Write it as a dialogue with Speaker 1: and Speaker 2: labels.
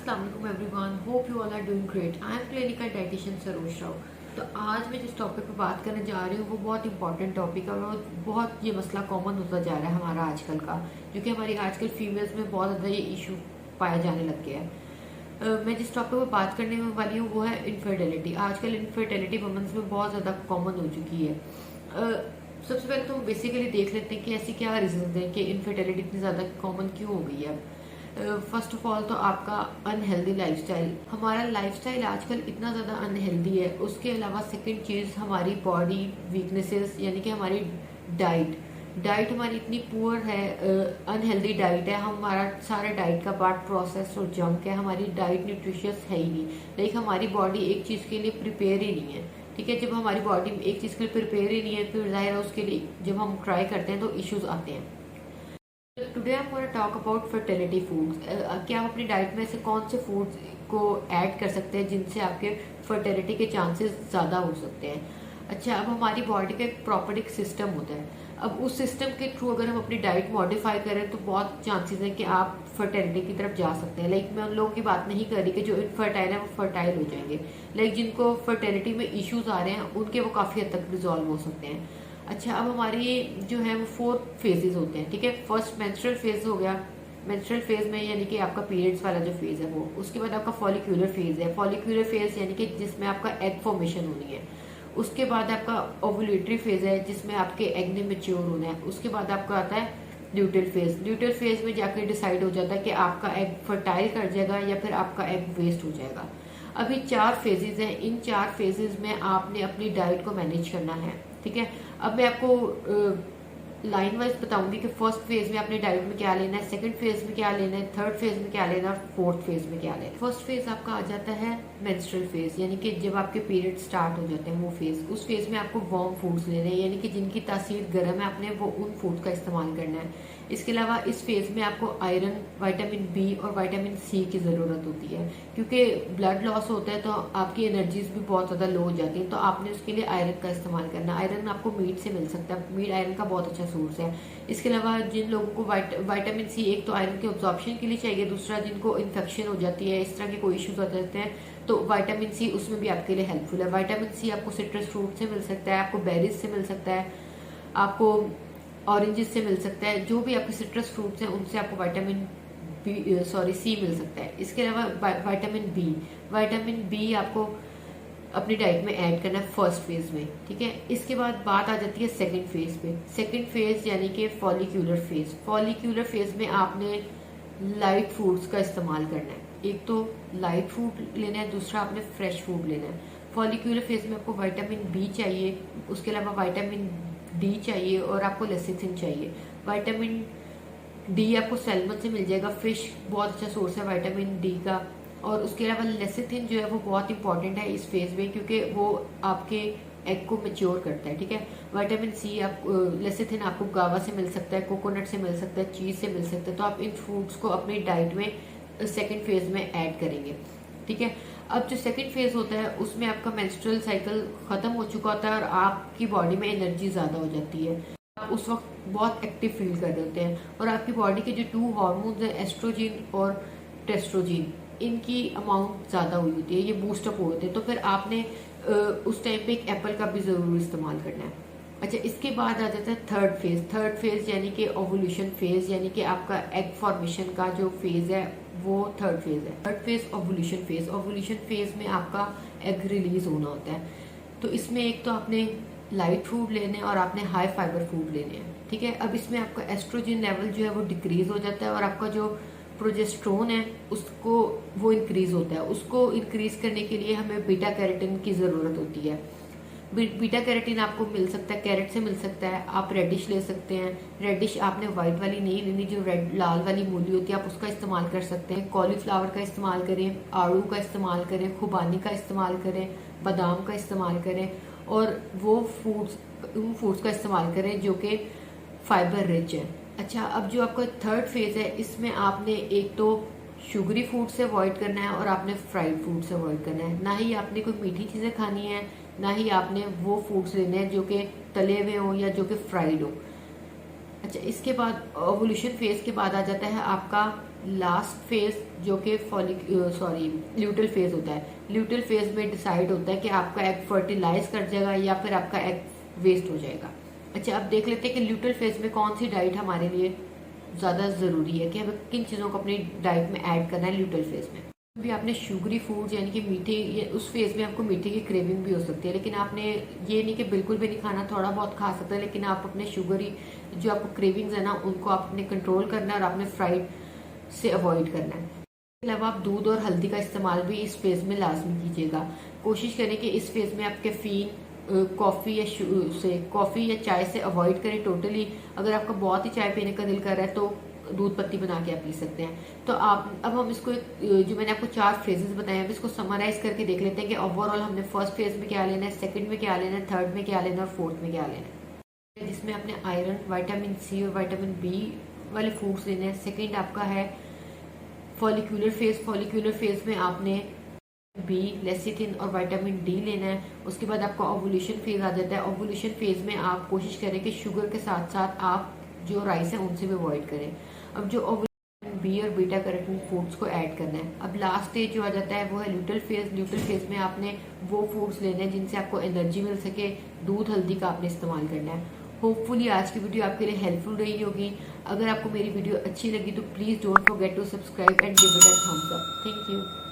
Speaker 1: अस्सलाम वालेकुम everyone, hope you all are doing great. I am clinical dietitian Saroj Rao. तो आज मैं जिस टॉपिक पर बात करने जा रही हूँ वो बहुत इंपॉर्टेंट टॉपिक है और बहुत ये मसला कॉमन होता जा रहा है हमारा आजकल का, जो कि हमारी आजकल फीमेल्स में बहुत ज़्यादा ये इशू पाया जाने लग गया है। मैं जिस टॉपिक पर बात करने वाली हूँ वो है इनफर्टिलिटी। आजकल इनफर्टिलिटी वुमेन्स में बहुत ज़्यादा कॉमन हो चुकी है। सबसे पहले तो बेसिकली देख लेते हैं कि ऐसी क्या रीजन है कि इनफर्टिलिटी इतनी ज़्यादा कॉमन क्यों हो गई है। फर्स्ट ऑफ ऑल तो आपका अनहेल्दी लाइफस्टाइल। हमारा लाइफस्टाइल आजकल इतना ज़्यादा अनहेल्दी है। उसके अलावा सेकंड चीज़ हमारी बॉडी वीकनेसेस, यानी कि हमारी डाइट हमारी इतनी पुअर है, अनहेल्दी डाइट है। हमारा सारा डाइट का पार्ट प्रोसेस और जंक है। हमारी डाइट न्यूट्रिशियस है ही नहीं। लाइक हमारी बॉडी एक चीज़ के लिए प्रिपेयर ही नहीं है। ठीक है, जब हमारी बॉडी एक चीज़ के लिए प्रिपेयर ही नहीं है फिर जाहिर है उसके लिए जब हम ट्राई करते हैं तो इश्यूज आते हैं। Today I am gonna talk about fertility foods. क्या आप अपनी डाइट में से कौन से फूड्स को ऐड कर सकते हैं जिनसे आपके फर्टिलिटी के चांसेस ज़्यादा हो सकते हैं। अच्छा, अब हमारी बॉडी का एक प्रॉपर एक सिस्टम होता है। अब उस सिस्टम के थ्रू अगर हम अपनी डाइट मॉडिफाई करें तो बहुत चांसेस हैं कि आप फर्टिलिटी की तरफ जा सकते हैं। लाइक मैं उन लोगों की बात नहीं कर रही कि जो इनफर्टाइल है वो फर्टाइल हो जाएंगे। लाइक जिनको फर्टिलिटी में इश्यूज आ रहे हैं उनके वो काफ़ी हद तक रिजॉल्व हो सकते हैं। अच्छा, अब हमारी जो है वो 4 फेजेस होते हैं। ठीक है, फर्स्ट मेंस्ट्रुअल फेज हो गया। मेंस्ट्रुअल फेज में यानी कि आपका पीरियड्स वाला जो फेज है वो। उसके बाद आपका फॉलिक्यूलर फेज है। फॉलिक्यूलर फेज यानी कि जिसमें आपका एग फॉर्मेशन होनी है। उसके बाद आपका ओवुलेटरी फेज है जिसमें आपके एग ने मेच्योर होना है। उसके बाद आपका आता है ल्यूटेल फेज। ल्यूटेल फेज में जाकर डिसाइड हो जाता है कि आपका एग फर्टाइल कर जाएगा या फिर आपका एग वेस्ट हो जाएगा। अभी 4 फेजेस हैं। इन 4 फेजेस में आपने अपनी डाइट को मैनेज करना है। ठीक है, अब मैं आपको लाइन वाइज बताऊंगी कि फर्स्ट फेज में अपने डाइट में क्या लेना है, सेकंड फेज में क्या लेना है, थर्ड फेज में क्या लेना है, फोर्थ फेज में क्या लेना है। फर्स्ट फेज आपका आ जाता है मेंस्ट्रुअल फेज, यानी कि जब आपके पीरियड स्टार्ट हो जाते हैं वो फेज। उस फेज में आपको वार्म फूड्स लेने हैं, यानी कि जिनकी तासीर गर्म है आपने वो उन फूड का इस्तेमाल करना है। इसके अलावा इस फेज में आपको आयरन, विटामिन बी और विटामिन सी की ज़रूरत होती है, क्योंकि ब्लड लॉस होता है तो आपकी एनर्जीज भी बहुत ज़्यादा लो हो जाती हैं। तो आपने उसके लिए आयरन का इस्तेमाल करना है। आयरन आपको मीट से मिल सकता है। मीट आयरन का बहुत अच्छा सोर्स है। इसके अलावा जिन लोगों को विटामिन सी, एक तो आयरन के ऑब्जॉर्प्शन के लिए चाहिए, दूसरा जिनको इन्फेक्शन हो जाती है, इस तरह के कोई इश्यूज हो जाते हैं तो विटामिन सी उसमें भी आपके लिए हेल्पफुल है। विटामिन सी आपको सिट्रस फ्रूट से मिल सकता है, आपको बेरीज से मिल सकता है, आपको ऑरेंजेस से मिल सकता है। जो भी आपके सिट्रस फ्रूट्स हैं उनसे आपको सी मिल सकता है। इसके अलावा विटामिन बी आपको अपनी डाइट में ऐड करना है फर्स्ट फेज में। ठीक है, इसके बाद बात आ जाती है सेकंड फेज पे। सेकंड फेज यानी कि फॉलिक्यूलर फेज। फॉलिक्यूलर फेज में आपने लाइट फूड्स का इस्तेमाल करना है। एक तो लाइट फूड लेना है, दूसरा आपने फ्रेश फूड लेना है। फॉलिक्यूलर फेज में आपको विटामिन बी चाहिए, उसके अलावा विटामिन डी चाहिए और आपको लेसिथिन चाहिए। विटामिन डी आपको सैल्मन से मिल जाएगा। फिश बहुत अच्छा सोर्स है विटामिन डी का। और उसके अलावा लेसिथिन जो है वो बहुत इंपॉर्टेंट है इस फेज में, क्योंकि वो आपके एग को मेच्योर करता है। ठीक है, विटामिन सी लेसिथिन आपको गावा से मिल सकता है, कोकोनट से मिल सकता है, चीज से मिल सकता है। तो आप इन फ्रूट्स को अपनी डाइट में सेकेंड फेज में ऐड करेंगे। ठीक है, अब जो सेकंड फेज होता है उसमें आपका मेंस्ट्रुअल साइकिल खत्म हो चुका होता है और आपकी बॉडी में एनर्जी ज्यादा हो जाती है। आप उस वक्त बहुत एक्टिव फील कर रहे होते हैं और आपकी बॉडी के जो 2 हार्मोन्स हैं, एस्ट्रोजन और टेस्ट्रोजन, इनकी अमाउंट ज्यादा हुई होती है, ये बूस्टअप हो होते हैं। तो फिर आपने उस टाइम पे एक एप्पल का भी जरूर इस्तेमाल करना है। अच्छा, इसके बाद आ जाता है थर्ड फेज। थर्ड फेज यानी कि ओवुलेशन फेज, यानी कि आपका एग फॉर्मेशन का जो फेज है वो थर्ड फेज है। Third phase ovulation phase. Ovulation phase में आपका एग रिलीज होना होता है। तो इसमें एक तो आपने लाइट फूड लेने और आपने हाई फाइबर फूड लेने हैं। ठीक है, अब इसमें आपका एस्ट्रोजन लेवल जो है वो डिक्रीज हो जाता है और आपका जो प्रोजेस्ट्रोन है उसको वो इंक्रीज होता है। उसको इंक्रीज करने के लिए हमें बीटा कैरोटीन की जरूरत होती है। बीटा कैरोटीन आपको मिल सकता है, कैरेट से मिल सकता है। आप रेडिश ले सकते हैं। रेडिश आपने व्हाइट वाली नहीं लेनी, जो रेड लाल वाली मूली होती है आप उसका इस्तेमाल कर सकते हैं। कॉलीफ्लावर का इस्तेमाल करें, आड़ू का इस्तेमाल करें, खुबानी का इस्तेमाल करें, बादाम का इस्तेमाल करें और वो उन फूड्स का इस्तेमाल करें जो कि फाइबर रिच है। अच्छा, अब जो आपका थर्ड फेज है इसमें आपने एक तो शुगरी फूड से अवॉइड करना है और आपने फ्राइड फूड से अवॉइड करना है। ना ही आपने कोई मीठी चीज़ें खानी है, ना ही आपने वो फूड्स लेने हैं जो कि तले हुए हों या जो कि फ्राइड हो। अच्छा, इसके बाद ओवुलेशन फेज के बाद आ जाता है आपका लास्ट फेज जो कि ल्यूटल फेज होता है। ल्यूटल फेज में डिसाइड होता है कि आपका एग फर्टिलाइज कर जाएगा या फिर आपका एग वेस्ट हो जाएगा। अच्छा, अब देख लेते हैं कि ल्यूटल फेज में कौन सी डाइट हमारे लिए ज़्यादा ज़रूरी है, कि हमें किन चीज़ों को अपनी डाइट में ऐड करना है ल्यूटल फेज में। भी आपने शुगरी फूड यानी कि मीठे, ये उस फेज में आपको मीठे की क्रेविंग भी हो सकती है, लेकिन आपने ये नहीं कि बिल्कुल भी नहीं खाना, थोड़ा बहुत खा सकते हैं, लेकिन आप अपने शुगरी जो आपको क्रेविंग्स है ना उनको आप अपने कंट्रोल करना है और आपने फ्राइड से अवॉइड करना है। इसके अलावा आप दूध और हल्दी का इस्तेमाल भी इस फेज में लाजमी कीजिएगा। कोशिश करें कि इस फेज में आप कैफीन, कॉफ़ी या चाय से अवॉइड करें टोटली। अगर आपका बहुत ही चाय पीने का दिल कर रहा है तो दूध पत्ती बना के आप पी सकते हैं। तो आप अब हम इसको जो मैंने आपको 4 फेजेस बताए हैं, इसको समराइज करके देख लेते हैं कि ओवरऑल हमने फर्स्ट फेज में क्या लेना है, सेकंड में क्या लेना है, थर्ड में क्या लेना है और फोर्थ में क्या लेना है। जिसमें आपने आयरन, विटामिन सी और विटामिन बी वाले फूड्स लेने हैं। सेकेंड आपका है फॉलिक्यूलर फेज। फॉलिक्यूलर फेज में आपने बी, लेसिथिन और विटामिन डी लेना है। उसके बाद आपका ओवुलेशन फेज आ जाता है। ओवुलेशन फेज में आप कोशिश करें कि शुगर के साथ साथ आप जो राइस है उनसे भी अवॉइड करें। अब जो ओवुलेशन बी और बीटा कैरोटीन फूड्स को ऐड करना है। अब लास्ट स्टेज जो आ जाता है वो है ल्यूटल फेज। ल्यूटल फेज में आपने वो फूड्स लेने हैं जिनसे आपको एनर्जी मिल सके। दूध, हल्दी का आपने इस्तेमाल करना है। होपफुली आज की वीडियो आपके लिए हेल्पफुल रही होगी। अगर आपको मेरी वीडियो अच्छी लगी तो please don't forget to subscribe and give it a thumbs up. Thank you.